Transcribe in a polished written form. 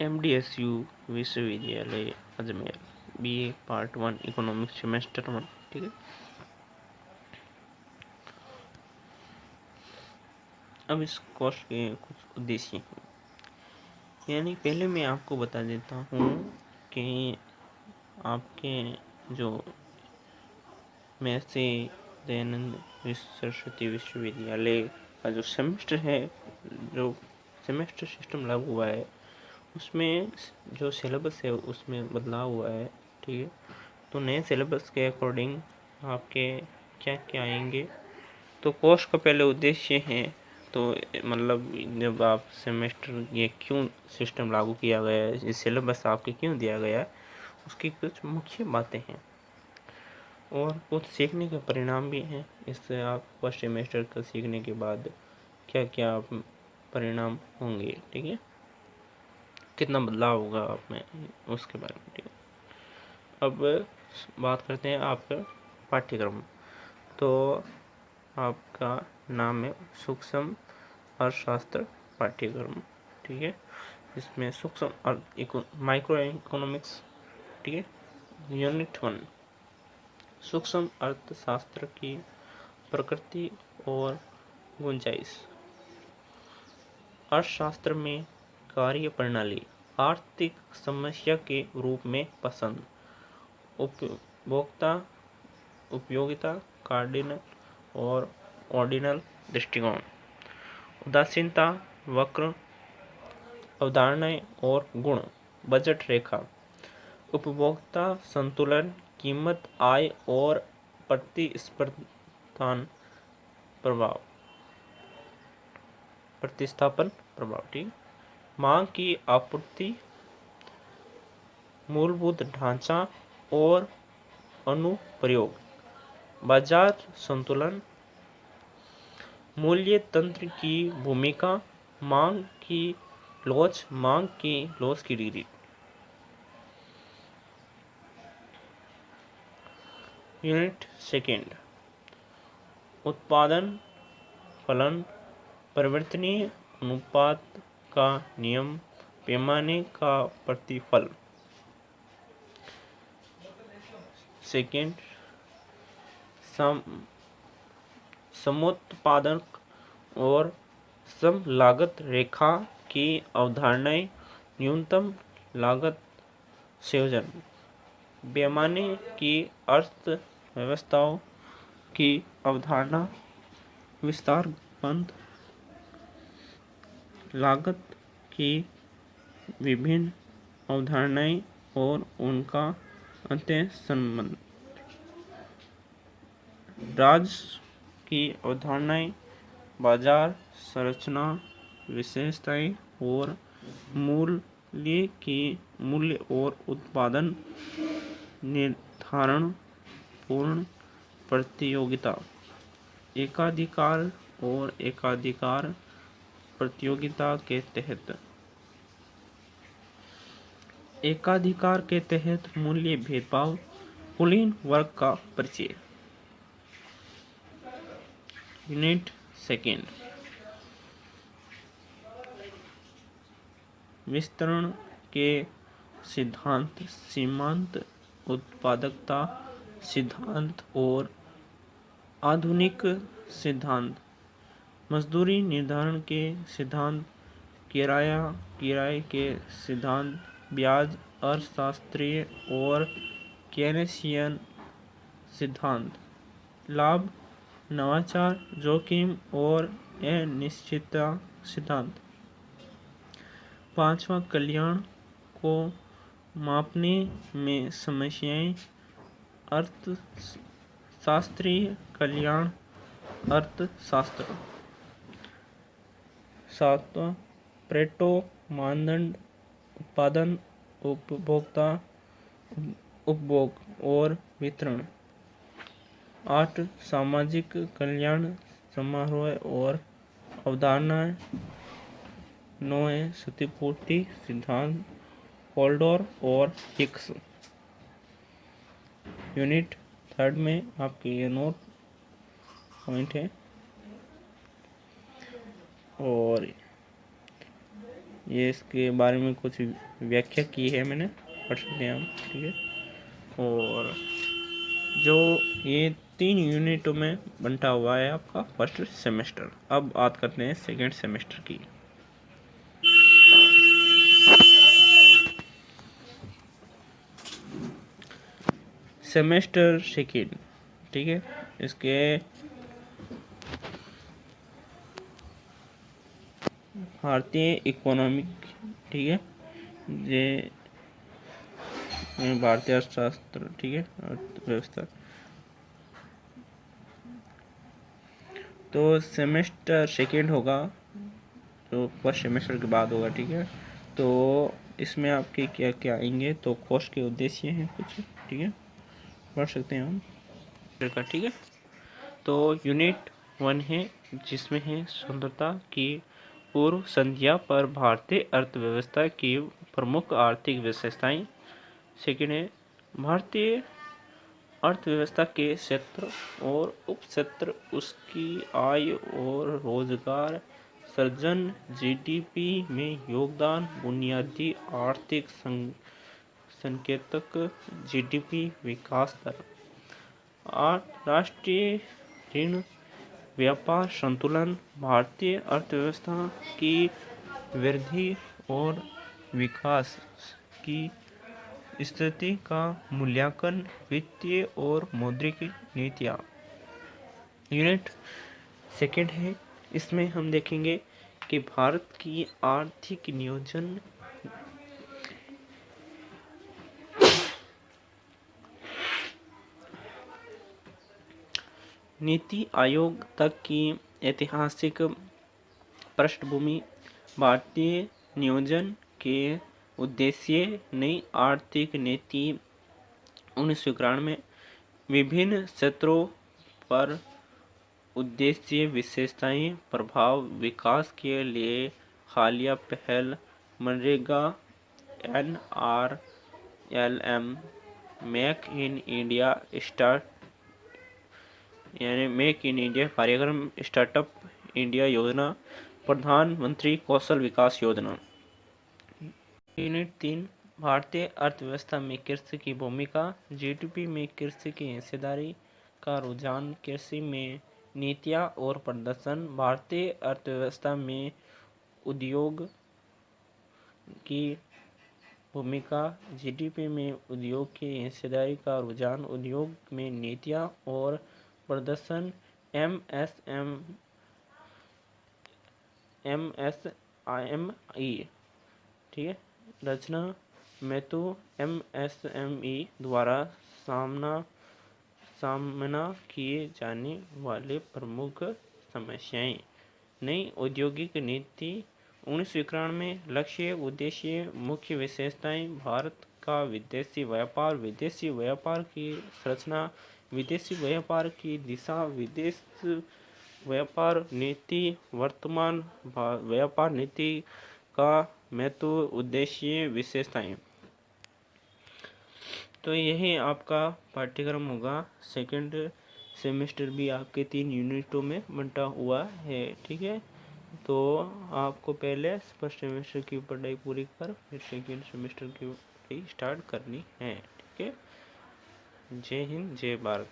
MDSU विश्वविद्यालय Ajmer, BA part 1 economics semester 1। ठीक है, अब इस कोर्स के कुछ उद्देश्य हैं। यानी पहले मैं आपको बता देता हूँ कि आपके जो महर्षि दयानंद सरस्वती विश्वविद्यालय का जो सेमेस्टर है, जो सेमेस्टर सिस्टम लागू हुआ है, उसमें जो सिलेबस है उसमें बदलाव हुआ है। ठीक है, तो नए सिलेबस के अकॉर्डिंग आपके क्या क्या आएंगे। तो कोर्स का पहले उद्देश्य है, तो मतलब जब आप सेमेस्टर ये क्यों सिस्टम लागू किया गया है, ये सिलेबस आपके क्यों दिया गया है, उसकी कुछ मुख्य बातें हैं और कुछ सीखने के परिणाम भी हैं। इससे आप फर्स्ट सेमेस्टर का सीखने के बाद क्या क्या परिणाम होंगे, ठीक है, कितना बदलाव होगा आप में, उसके बारे में। ठीक है, अब बात करते हैं आपका पाठ्यक्रम। तो आपका नाम है सूक्ष्म अर्थशास्त्र पाठ्यक्रम। ठीक है, इसमें सूक्ष्म माइक्रो इकोनॉमिक्स। ठीक है, यूनिट 1 सूक्ष्म अर्थशास्त्र की प्रकृति और गुंजाइश। अर्थशास्त्र में कार्य प्रणाली आर्थिक समस्या के रूप में पसंद, उपभोक्ता उपयोगिता, कार्डिनल और ऑर्डिनल दृष्टिकोण, उदासीनता, वक्र, अवधारणाएं और गुण, बजट रेखा, उपभोक्ता संतुलन, कीमत, आय और प्रतिस्थापन प्रभाव। ठीक, मांग की आपूर्ति, मूलभूत ढांचा और अनुप्रयोग, बाजार संतुलन, मूल्य तंत्र की भूमिका, मांग की लॉस की डिग्री। यूनिट 2 उत्पादन फलन, परिवर्तनीय अनुपात का नियम, पैमाने का प्रतिफल। सेकेंड समोत्पादक और सम लागत रेखा की अवधारणाएं, न्यूनतम लागत संयोजन, पैमाने की अर्थव्यवस्थाओं की अवधारणा, विस्तारबंद लागत की विभिन्न अवधारणाएं और उनका अंतः संबंध, राजस्व की अवधारणाएं, बाजार संरचना, विशेषताएं और मूल्य और उत्पादन निर्धारण, पूर्ण प्रतियोगिता, एकाधिकार और एकाधिकार प्रतियोगिता के तहत मूल्य भेदभाव, कुलीन वर्ग का परिचय। यूनिट 2 विस्तरण के सिद्धांत, सीमांत उत्पादकता सिद्धांत और आधुनिक सिद्धांत, मजदूरी निर्धारण के सिद्धांत, किराए के सिद्धांत, ब्याज अर्थशास्त्रीय और केनेशियन सिद्धांत, लाभ, नवाचार, जोखिम और अनिश्चितता सिद्धांत। 5वां कल्याण को मापने में समस्याएं, अर्थशास्त्रीय कल्याण अर्थशास्त्र। 7वां प्रेटो मानदंड, उत्पादन, उपभोग और वितरण। 8 सामाजिक कल्याण समारोह और अवधारणाएं। 9 क्षतिपूर्ति सिद्धांत, कोल्डोर और हिक्स। यूनिट 3 में आपके ये नोट पॉइंट है और ये इसके बारे में कुछ व्याख्या की है मैंने, पढ़ सकते हैं हम, ठीक है। और जो ये 3 यूनिटों में बंटा हुआ है आपका फर्स्ट सेमेस्टर। अब बात करते हैं सेकेंड सेमेस्टर की। सेमेस्टर सेकेंड, ठीक है, इसके भारतीय इकोनॉमिक, ठीक है, ये भारतीय अर्थशास्त्र, ठीक है, अर्थव्यवस्था। तो सेमेस्टर सेकेंड होगा तो फर्स्ट सेमेस्टर के बाद होगा, ठीक है। तो इसमें आपके क्या क्या आएंगे, तो कोर्स के उद्देश्य हैं कुछ, ठीक है, पढ़ सकते हैं हम, ठीक है। तो यूनिट 1 है जिसमें है स्वतंत्रता की पूर्व संध्या पर भारतीय अर्थव्यवस्था की प्रमुख आर्थिक विशेषताएं। सेकेंड है भारतीय अर्थव्यवस्था के क्षेत्र और उप क्षेत्र, उसकी आय और रोजगार सृजन, जीडीपी में योगदान, बुनियादी आर्थिक संकेतक, जीडीपी विकास दर, राष्ट्रीय ऋण, व्यापार संतुलन, भारतीय अर्थव्यवस्था की वृद्धि और विकास की स्थिति का मूल्यांकन, वित्तीय और मौद्रिक नीतियाँ। यूनिट सेकेंड है, इसमें हम देखेंगे कि भारत की आर्थिक नियोजन नीति आयोग तक की ऐतिहासिक पृष्ठभूमि, भारतीय नियोजन के उद्देश्य, नई आर्थिक नीति 1991 में, विभिन्न क्षेत्रों पर उद्देश्य, विशेषताएं, प्रभाव, विकास के लिए हालिया पहल, MNREGA, NRLM, make in India make in India कार्यक्रम, स्टार्टअप इंडिया योजना, प्रधानमंत्री कौशल विकास योजना। यूनिट 3 भारतीय अर्थव्यवस्था में कृषि की भूमिका, जीडीपी में कृषि की हिस्सेदारी का रुझान, कृषि में नीतियाँ और प्रदर्शन, भारतीय अर्थव्यवस्था में उद्योग की भूमिका, जीडीपी में उद्योग की हिस्सेदारी का रुझान, उद्योग में नीतियाँ और प्रदर्शन, MSME, ठीक है, रचना में तो MSME द्वारा सामना किए जाने वाले प्रमुख समस्याएं, नई औद्योगिक नीति 1991 में, लक्ष्य, उद्देश्य, मुख्य विशेषताएं, भारत का विदेशी व्यापार, विदेशी व्यापार की संरचना, विदेशी व्यापार की दिशा, विदेश व्यापार नीति, वर्तमान व्यापार नीति का महत्व, उद्देश्य, विशेषताएं। तो यही आपका पाठ्यक्रम होगा। सेकंड सेमेस्टर भी आपके 3 यूनिटों में बंटा हुआ है, ठीक है। तो आपको पहले फर्स्ट सेमेस्टर की पढ़ाई पूरी कर फिर सेकंड सेमेस्टर की पढ़ाई स्टार्ट करनी है, ठीक है। जय हिंद, जय भारत।